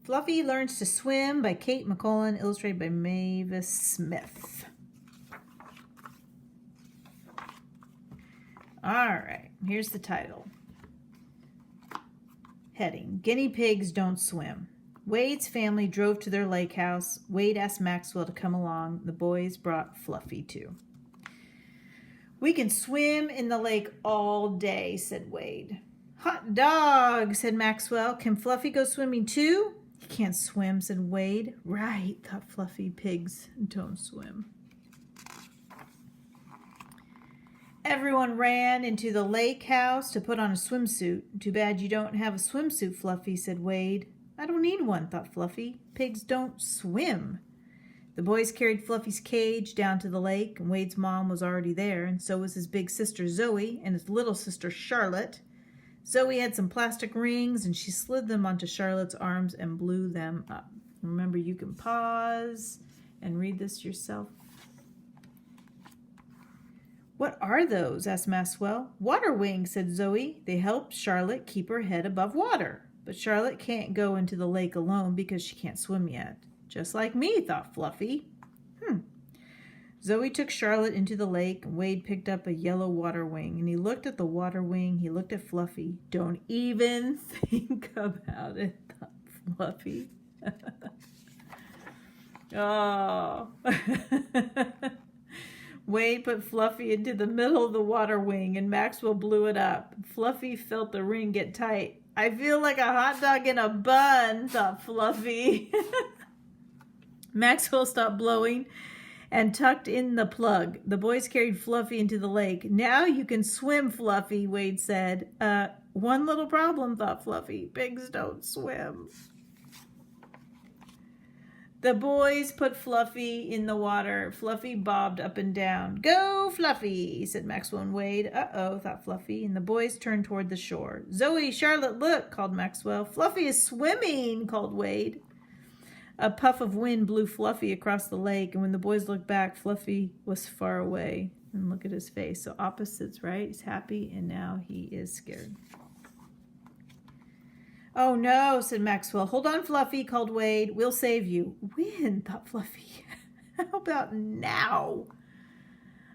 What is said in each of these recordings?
Fluffy Learns to Swim by Kate McMullan, illustrated by Mavis Smith. All right, here's the title. Heading, Guinea Pigs Don't Swim. Wade's family drove to their lake house. Wade asked Maxwell to come along. The boys brought Fluffy too. We can swim in the lake all day, said Wade. Hot dog, said Maxwell. Can Fluffy go swimming too? He can't swim, said Wade. Right, thought Fluffy. Pigs don't swim. Everyone ran into the lake house to put on a swimsuit. Too bad you don't have a swimsuit, Fluffy, said Wade. I don't need one, thought Fluffy. Pigs don't swim. The boys carried Fluffy's cage down to the lake, and Wade's mom was already there, and so was his big sister Zoe and his little sister Charlotte. Zoe had some plastic rings, and she slid them onto Charlotte's arms and blew them up. Remember, you can pause and read this yourself. What are those? Asked Maxwell. Water wings, said Zoe. They help Charlotte keep her head above water. But Charlotte can't go into the lake alone because she can't swim yet. Just like me, thought Fluffy. Zoe took Charlotte into the lake, and Wade picked up a yellow water wing, and he looked at the water wing, he looked at Fluffy. Don't even think about it, thought Fluffy. Oh. Wade put Fluffy into the middle of the water wing, and Maxwell blew it up. Fluffy felt the ring get tight. I feel like a hot dog in a bun, thought Fluffy. Maxwell stopped blowing and tucked in the plug. The boys carried Fluffy into the lake. Now you can swim, Fluffy, Wade said. One little problem, thought Fluffy. Pigs don't swim. The boys put Fluffy in the water. Fluffy bobbed up and down. Go, Fluffy, said Maxwell and Wade. Uh-oh, thought Fluffy, and the boys turned toward the shore. Zoe, Charlotte, look, called Maxwell. Fluffy is swimming, called Wade. A puff of wind blew Fluffy across the lake, and when the boys looked back, Fluffy was far away. And look at his face. So opposites, right? He's happy, and now he is scared. Oh, no, said Maxwell. Hold on, Fluffy, called Wade. We'll save you. When, thought Fluffy. How about now?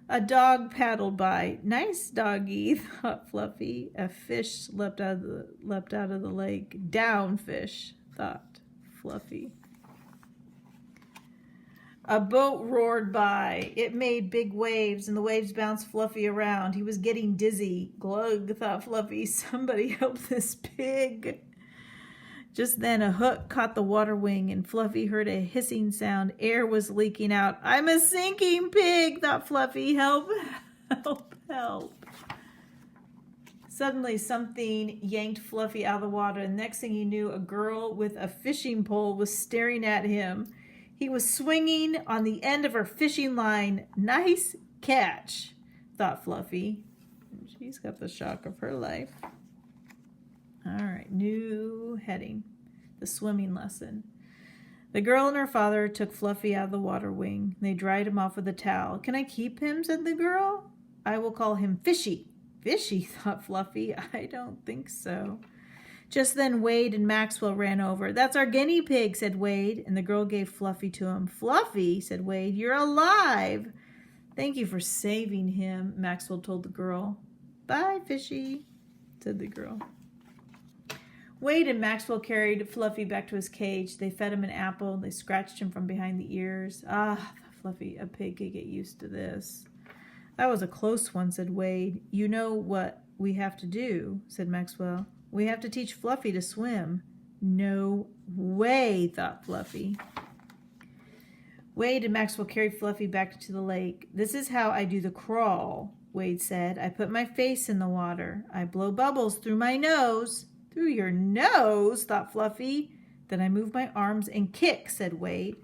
A dog paddled by. Nice doggy, thought Fluffy. A fish leapt out of the lake. Down, fish, thought Fluffy. A boat roared by. It made big waves, and the waves bounced Fluffy around. He was getting dizzy. Glug, thought Fluffy. Somebody help this pig. Just then a hook caught the water wing, and Fluffy heard a hissing sound. Air was leaking out. I'm a sinking pig, thought Fluffy. Help, help, help. Suddenly something yanked Fluffy out of the water, and next thing he knew, a girl with a fishing pole was staring at him. He was swinging on the end of her fishing line. Nice catch, thought Fluffy. She's got the shock of her life. All right, new heading, the swimming lesson. The girl and her father took Fluffy out of the water wing. They dried him off with a towel. Can I keep him, said the girl. I will call him Fishy. Fishy, thought Fluffy. I don't think so. Just then Wade and Maxwell ran over. That's our guinea pig, said Wade, and the girl gave Fluffy to him. Fluffy, said Wade, you're alive. Thank you for saving him, Maxwell told the girl. Bye, Fishy, said the girl. Wade and Maxwell carried Fluffy back to his cage. They fed him an apple. They scratched him from behind the ears. Ah, Fluffy, a pig could get used to this. That was a close one, said Wade. You know what we have to do, said Maxwell. We have to teach Fluffy to swim. No way, thought Fluffy. Wade and Maxwell carried Fluffy back to the lake. This is how I do the crawl, Wade said. I put my face in the water. I blow bubbles through my nose. Through your nose, thought Fluffy. Then I move my arms and kick, said Wade.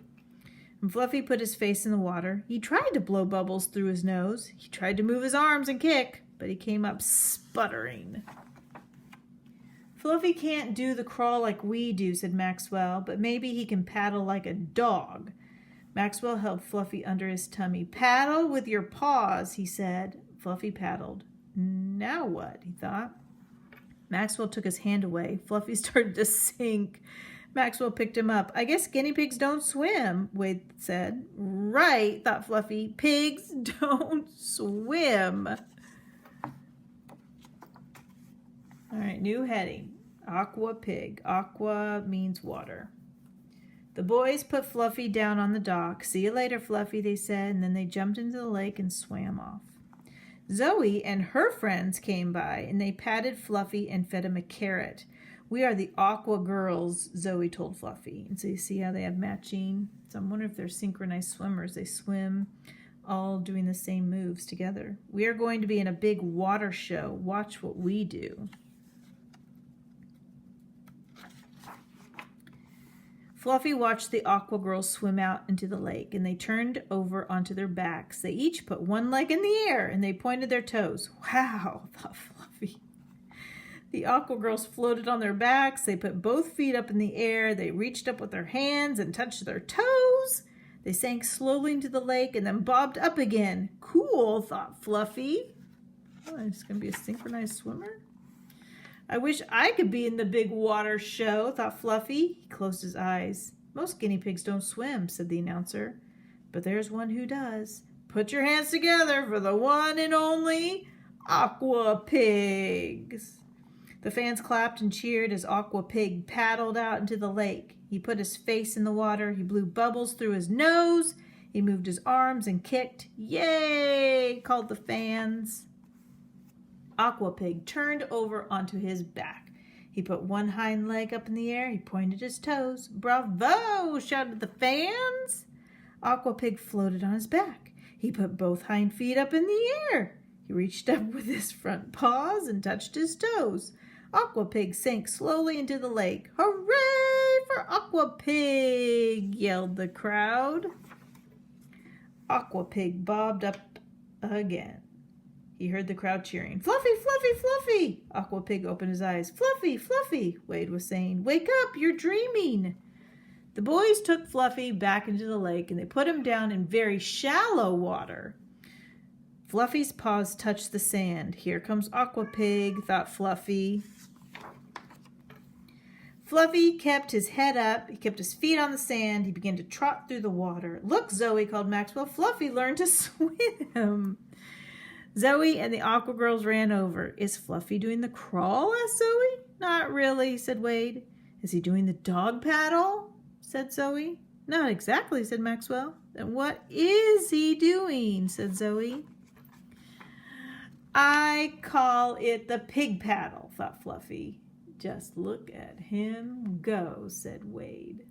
And Fluffy put his face in the water. He tried to blow bubbles through his nose. He tried to move his arms and kick, but he came up sputtering. Fluffy can't do the crawl like we do, said Maxwell, but maybe he can paddle like a dog. Maxwell held Fluffy under his tummy. Paddle with your paws, he said. Fluffy paddled. Now what, he thought. Maxwell took his hand away. Fluffy started to sink. Maxwell picked him up. I guess guinea pigs don't swim, Wade said. Right, thought Fluffy. Pigs don't swim. All right, new heading. Aqua Pig. Aqua means water. The boys put Fluffy down on the dock. See you later, Fluffy, they said, and then they jumped into the lake and swam off. Zoe and her friends came by, and they patted Fluffy and fed him a carrot. We are the Aqua Girls, Zoe told Fluffy. And so you see how they have matching. So I'm wondering if they're synchronized swimmers. They swim all doing the same moves together. We are going to be in a big water show. Watch what we do. Fluffy watched the Aqua Girls swim out into the lake, and they turned over onto their backs. They each put one leg in the air, and they pointed their toes. Wow, thought Fluffy. The Aqua Girls floated on their backs. They put both feet up in the air. They reached up with their hands and touched their toes. They sank slowly into the lake and then bobbed up again. Cool, thought Fluffy. Oh, it's going to be a synchronized swimmer. I wish I could be in the big water show, thought Fluffy. He closed his eyes. Most guinea pigs don't swim, said the announcer. But there's one who does. Put your hands together for the one and only Aqua Pigs. The fans clapped and cheered as Aqua Pig paddled out into the lake. He put his face in the water. He blew bubbles through his nose. He moved his arms and kicked. Yay! Called the fans. Aqua Pig turned over onto his back. He put one hind leg up in the air. He pointed his toes. Bravo! Shouted the fans. Aqua Pig floated on his back. He put both hind feet up in the air. He reached up with his front paws and touched his toes. Aqua Pig sank slowly into the lake. Hooray for Aqua Pig! Yelled the crowd. Aqua Pig bobbed up again. He heard the crowd cheering. Fluffy, Fluffy, Fluffy! Aqua Pig opened his eyes. Fluffy, Fluffy, Wade was saying. Wake up, you're dreaming. The boys took Fluffy back into the lake and they put him down in very shallow water. Fluffy's paws touched the sand. Here comes Aqua Pig, thought Fluffy. Fluffy kept his head up. He kept his feet on the sand. He began to trot through the water. Look, Zoe, called Maxwell. Fluffy learned to swim. Zoe and the Aqua Girls ran over. Is Fluffy doing the crawl? Asked Zoe. Not really, said Wade. Is he doing the dog paddle? Said Zoe. Not exactly, said Maxwell. Then what is he doing? Said Zoe. I call it the pig paddle, thought Fluffy. Just look at him go, said Wade.